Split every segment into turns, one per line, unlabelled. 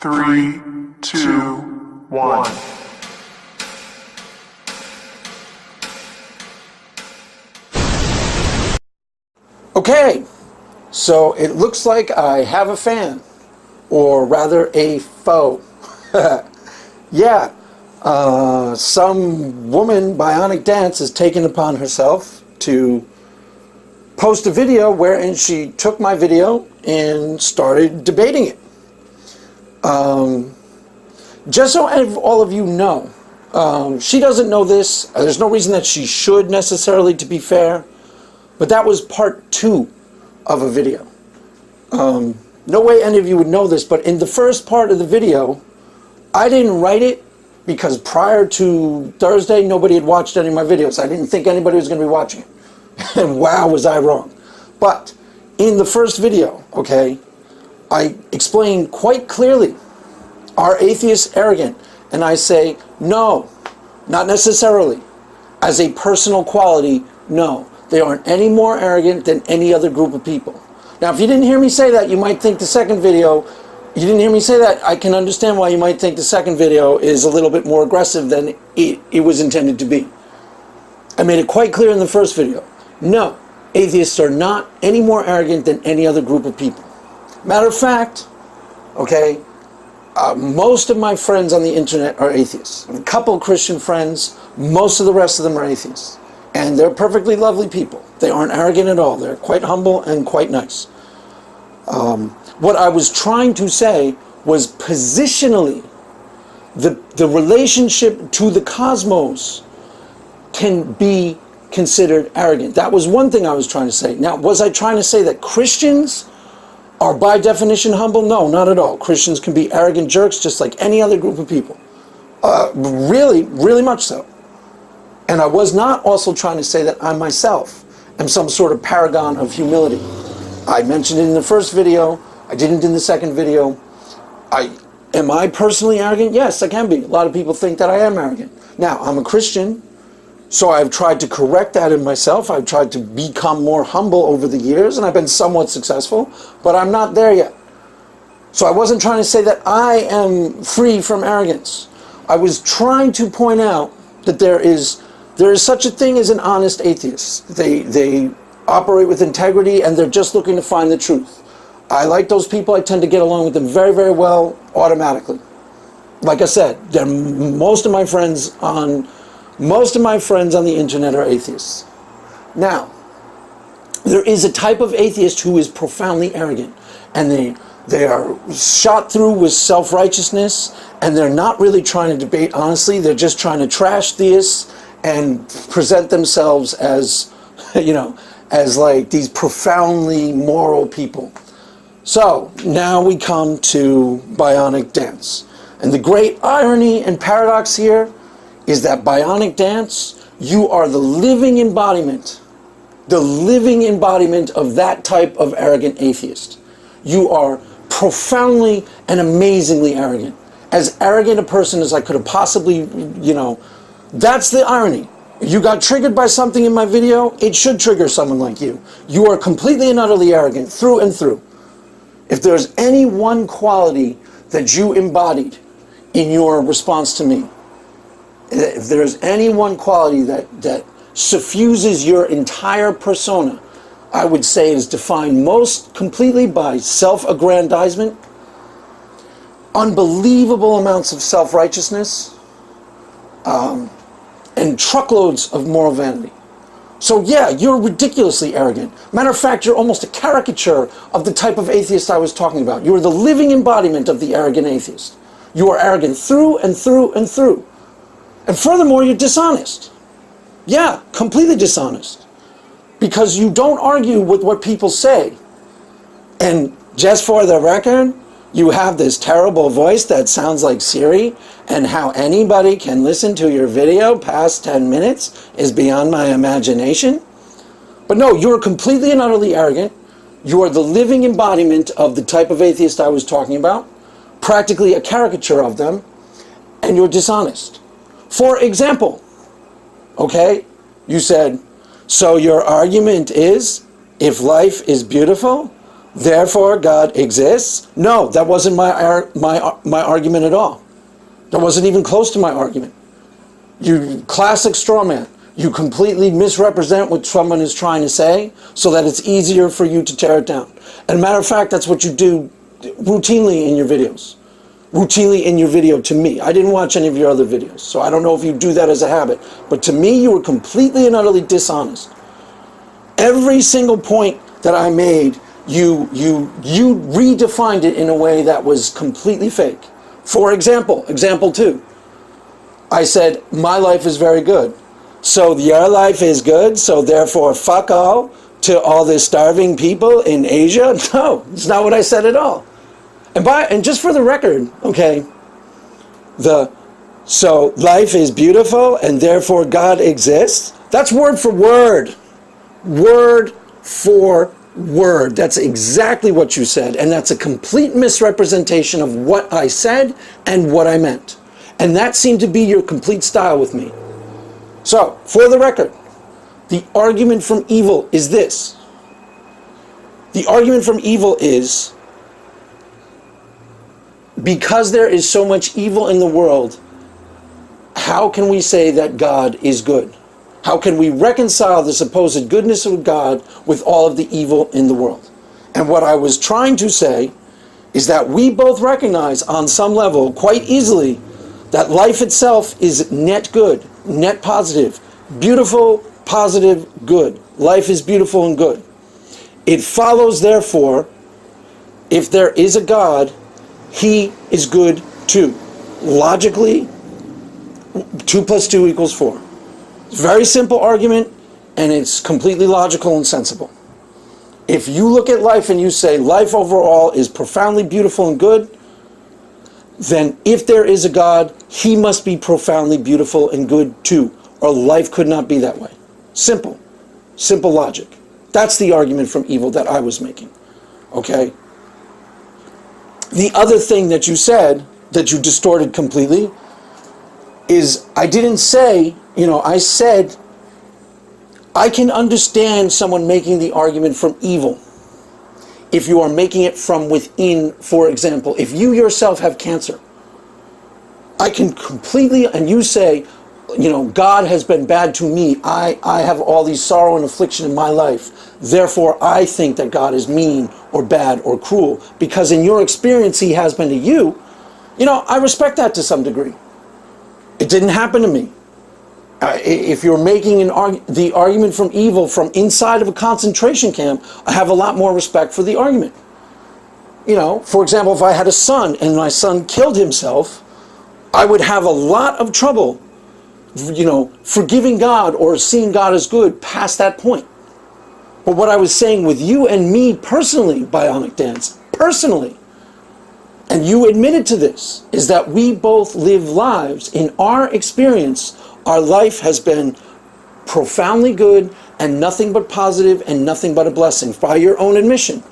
3, 2, 1.
Okay, so it looks like I have a fan, or rather a foe. Yeah, some woman, Bionic Dance, has taken upon herself to post a video wherein she took my video and started debating it. Just so all of you know, she doesn't know this. There's no reason that she should necessarily, to be fair. But that was part 2 of a video. No way any of you would know this, but in the first part of the video, I didn't write it because prior to Thursday, nobody had watched any of my videos. I didn't think anybody was going to be watching it. And wow, was I wrong. But in the first video, okay, I explain quite clearly, are atheists arrogant? And I say, no, not necessarily. As a personal quality, no. They aren't any more arrogant than any other group of people. Now, if you didn't hear me say that, you might think the second video, you didn't hear me say that, I can understand why you might think the second video is a little bit more aggressive than it was intended to be. I made it quite clear in the first video. No, atheists are not any more arrogant than any other group of people. Matter of fact, okay, most of my friends on the internet are atheists. A couple Christian friends, most of the rest of them are atheists. And they're perfectly lovely people. They aren't arrogant at all. They're quite humble and quite nice. What I was trying to say was positionally, the relationship to the cosmos can be considered arrogant. That was one thing I was trying to say. Now, was I trying to say that Christians are by definition humble? No, not at all. Christians can be arrogant jerks just like any other group of people. Really, really much so. And I was not also trying to say that I myself am some sort of paragon of humility. I mentioned it in the first video. I didn't in the second video. Am I personally arrogant? Yes, I can be. A lot of people think that I am arrogant. Now, I'm a Christian, so I've tried to correct that in myself. I've tried to become more humble over the years, and I've been somewhat successful, but I'm not there yet. So I wasn't trying to say that I am free from arrogance. I was trying to point out that there is such a thing as an honest atheist. They operate with integrity and they're just looking to find the truth. I like those people. I tend to get along with them very, very well automatically. Like I said, most of my friends on the internet are atheists. Now, there is a type of atheist who is profoundly arrogant, and they are shot through with self-righteousness, and they're not really trying to debate honestly. They're just trying to trash theists and present themselves as, as like these profoundly moral people. So now we come to Bionic Dance. And the great irony and paradox here is that Bionic Dance, you are the living embodiment of that type of arrogant atheist. You are profoundly and amazingly arrogant. As arrogant a person as I could have possibly, that's the irony. You got triggered by something in my video, it should trigger someone like you. You are completely and utterly arrogant, through and through. If there's any one quality that you embodied in your response to me, if there's any one quality that suffuses your entire persona, I would say is defined most completely by self-aggrandizement, unbelievable amounts of self-righteousness, and truckloads of moral vanity. So yeah, you're ridiculously arrogant. Matter of fact, you're almost a caricature of the type of atheist I was talking about. You are the living embodiment of the arrogant atheist. You are arrogant through and through and through. And furthermore, you're dishonest. Yeah, completely dishonest. Because you don't argue with what people say. And just for the record, you have this terrible voice that sounds like Siri, and how anybody can listen to your video past 10 minutes is beyond my imagination. But no, you're completely and utterly arrogant. You are the living embodiment of the type of atheist I was talking about, practically a caricature of them, and you're dishonest. For example, okay, you said, so your argument is, if life is beautiful, therefore God exists. No, that wasn't my argument at all. That wasn't even close to my argument. You classic straw man. You completely misrepresent what someone is trying to say so that it's easier for you to tear it down. And matter of fact, that's what you do routinely in your videos. Routinely in your video to me. I didn't watch any of your other videos, so I don't know if you do that as a habit. But to me, you were completely and utterly dishonest. Every single point that I made, you redefined it in a way that was completely fake. For example, example 2. I said, my life is very good. So your life is good, so therefore fuck all to all the starving people in Asia? No, it's not what I said at all. And just for the record, okay, so life is beautiful and therefore God exists? That's word for word. Word for word. That's exactly what you said, and that's a complete misrepresentation of what I said and what I meant. And that seemed to be your complete style with me. So, for the record, the argument from evil is this. The argument from evil is, because there is so much evil in the world, how can we say that God is good? How can we reconcile the supposed goodness of God with all of the evil in the world? And what I was trying to say is that we both recognize on some level quite easily that life itself is net good, net positive, beautiful, positive, good. Life is beautiful and good. It follows, therefore, if there is a God, he is good too. Logically, 2 + 2 = 4. It's a very simple argument, and it's completely logical and sensible. If you look at life and you say life overall is profoundly beautiful and good, then if there is a God, he must be profoundly beautiful and good too, or life could not be that way. Simple. Simple logic. That's the argument from evil that I was making. Okay? The other thing that you said, that you distorted completely, is I didn't say, I said, I can understand someone making the argument from evil if you are making it from within. For example, if you yourself have cancer, I can completely, and you say, God has been bad to me. I have all these sorrow and affliction in my life. Therefore, I think that God is mean or bad or cruel because in your experience, he has been to you. I respect that to some degree. It didn't happen to me. If you're making the argument from evil from inside of a concentration camp, I have a lot more respect for the argument. For example, if I had a son and my son killed himself, I would have a lot of trouble, forgiving God or seeing God as good past that point. But what I was saying with you and me personally, Bionic Dance, personally, and you admitted to this, is that we both live lives. In our experience, our life has been profoundly good and nothing but positive and nothing but a blessing, by your own admission.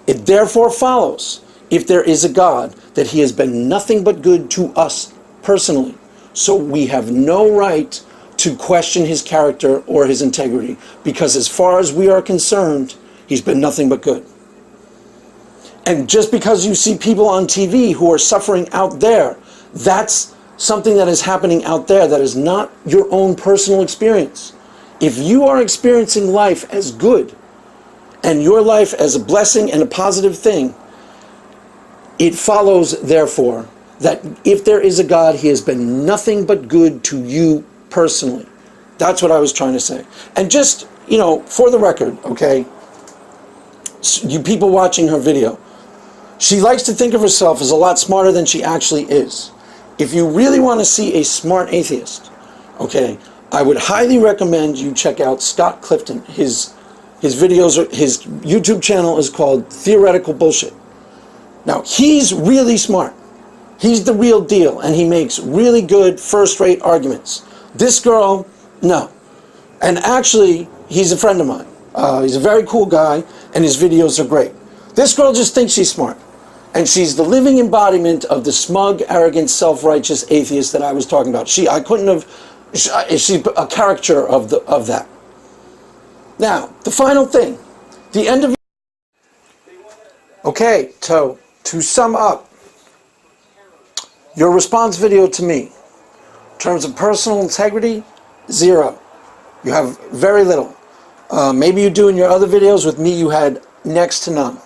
It therefore follows, if there is a God, that he has been nothing but good to us personally. So we have no right to question his character or his integrity, because as far as we are concerned, he's been nothing but good. And just because you see people on TV who are suffering out there, that's something that is happening out there that is not your own personal experience. If you are experiencing life as good and your life as a blessing and a positive thing, it follows, therefore, that if there is a God, he has been nothing but good to you personally. That's what I was trying to say. And just, for the record, okay, you people watching her video, she likes to think of herself as a lot smarter than she actually is. If you really want to see a smart atheist, okay, I would highly recommend you check out Scott Clifton. His videos, his YouTube channel is called Theoretical Bullshit. Now, he's really smart. He's the real deal, and he makes really good first-rate arguments. This girl, no. And actually, he's a friend of mine. He's a very cool guy, and his videos are great. This girl just thinks she's smart. And she's the living embodiment of the smug, arrogant, self-righteous atheist that I was talking about. She's a caricature of that. Now, the final thing. The end of... Okay, so to sum up, your response video to me, in terms of personal integrity, 0. You have very little. Maybe you do in your other videos. With me, you had next to none.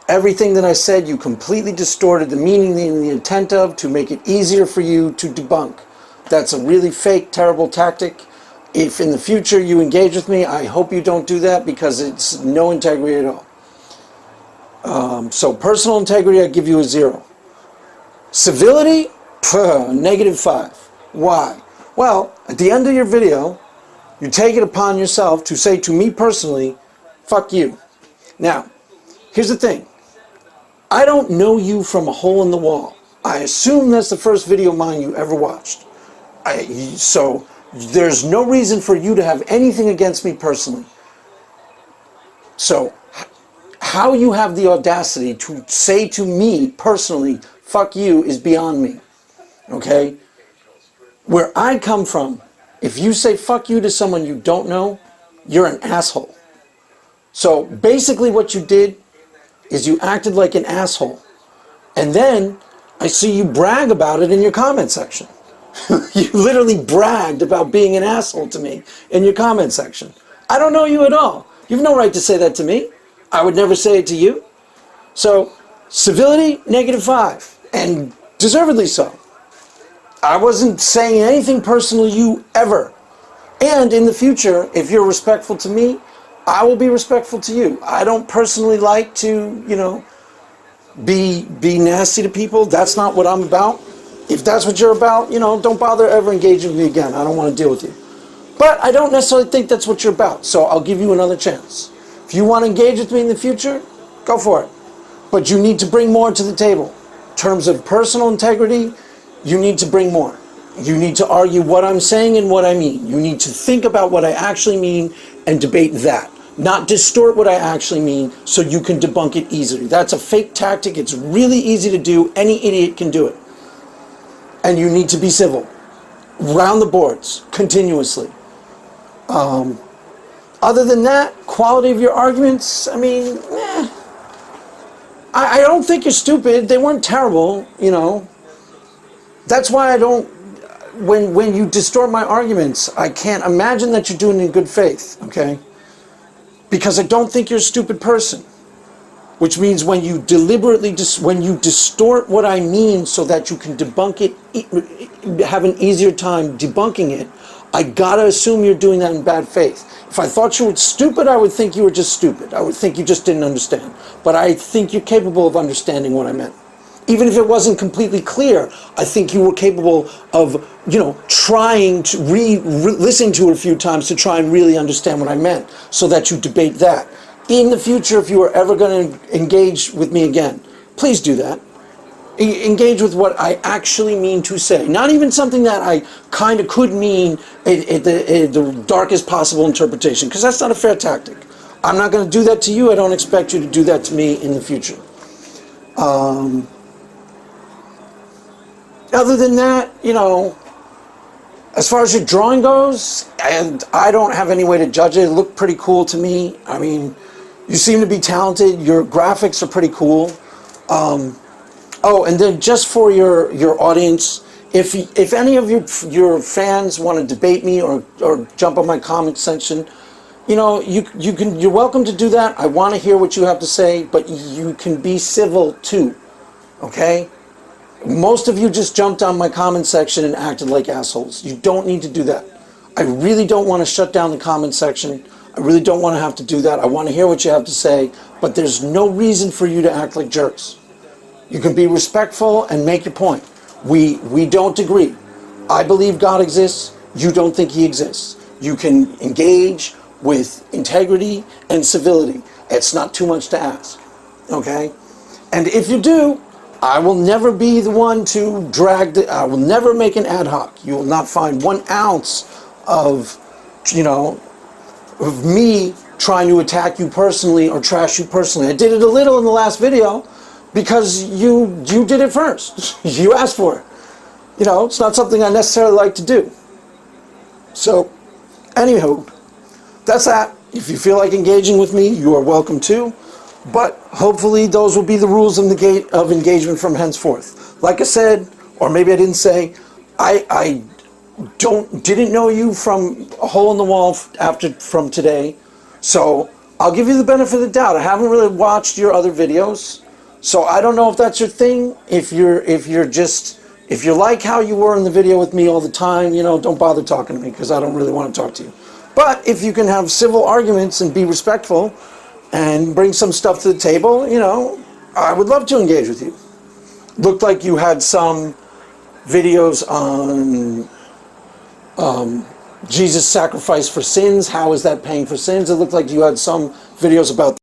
Everything that I said, you completely distorted the meaning and the intent of to make it easier for you to debunk. That's a really fake, terrible tactic. If in the future you engage with me, I hope you don't do that, because it's no integrity at all. So personal integrity, I give you a 0. Civility, -5. Why? Well, at the end of your video, you take it upon yourself to say to me personally, fuck you. Now, here's the thing. I don't know you from a hole in the wall. I assume that's the first video of mine you ever watched. So there's no reason for you to have anything against me personally. So how you have the audacity to say to me personally, fuck you, is beyond me. Okay? Where I come from, if you say fuck you to someone you don't know, you're an asshole. So basically what you did is you acted like an asshole. And then I see you brag about it in your comment section. You literally bragged about being an asshole to me in your comment section. I don't know you at all. You have no right to say that to me. I would never say it to you. So, civility, -5. And deservedly so. I wasn't saying anything personal to you ever. And in the future, if you're respectful to me, I will be respectful to you. I don't personally like to, be nasty to people. That's not what I'm about. If that's what you're about, don't bother ever engaging with me again. I don't want to deal with you. But I don't necessarily think that's what you're about, so I'll give you another chance. If you want to engage with me in the future, go for it. But you need to bring more to the table. In terms of personal integrity, you need to bring more. You need to argue what I'm saying and what I mean. You need to think about what I actually mean and debate that. Not distort what I actually mean so you can debunk it easily. That's a fake tactic. It's really easy to do. Any idiot can do it. And you need to be civil. Round the boards, continuously. Other than that, quality of your arguments, I mean, I don't think you're stupid. They weren't terrible, That's why I don't, when you distort my arguments, I can't imagine that you're doing it in good faith, okay? Because I don't think you're a stupid person. Which means when you deliberately, when you distort what I mean so that you can debunk it, have an easier time debunking it, I gotta assume you're doing that in bad faith. If I thought you were stupid, I would think you were just stupid. I would think you just didn't understand. But I think you're capable of understanding what I meant. Even if it wasn't completely clear, I think you were capable of, trying to listen to it a few times to try and really understand what I meant, so that you debate that. In the future, if you are ever going to engage with me again, please do that. Engage with what I actually mean to say. Not even something that I kind of could mean the darkest possible interpretation, because that's not a fair tactic. I'm not going to do that to you. I don't expect you to do that to me in the future. Other than that, as far as your drawing goes, and I don't have any way to judge it, it looked pretty cool to me. I mean, you seem to be talented. Your graphics are pretty cool. Oh, and then just for your audience, if any of your fans want to debate me or jump on my comment section, you're welcome to do that. I want to hear what you have to say, but you can be civil too. Okay? Most of you just jumped on my comment section and acted like assholes. You don't need to do that. I really don't want to shut down the comment section. I really don't want to have to do that. I want to hear what you have to say, but there's no reason for you to act like jerks. You can be respectful and make your point. We don't agree. I believe God exists. You don't think he exists. You can engage with integrity and civility. It's not too much to ask. Okay? And if you do, I will never be the one to I will never make an ad hoc. You will not find 1 ounce of, of me trying to attack you personally or trash you personally. I did it a little in the last video because you did it first. You asked for it. It's not something I necessarily like to do. So, anywho, that's that. If you feel like engaging with me, you are welcome to. But hopefully those will be the rules of engagement from henceforth. Like I said, or maybe I didn't say, I didn't know you from a hole in the wall from today, so I'll give you the benefit of the doubt. I haven't really watched your other videos, so I don't know if that's your thing. If you like how you were in the video with me all the time, don't bother talking to me because I don't really want to talk to you. But if you can have civil arguments and be respectful and bring some stuff to the table, I would love to engage with you. Looked like you had some videos on Jesus' sacrifice for sins. How is that paying for sins? It looked like you had some videos about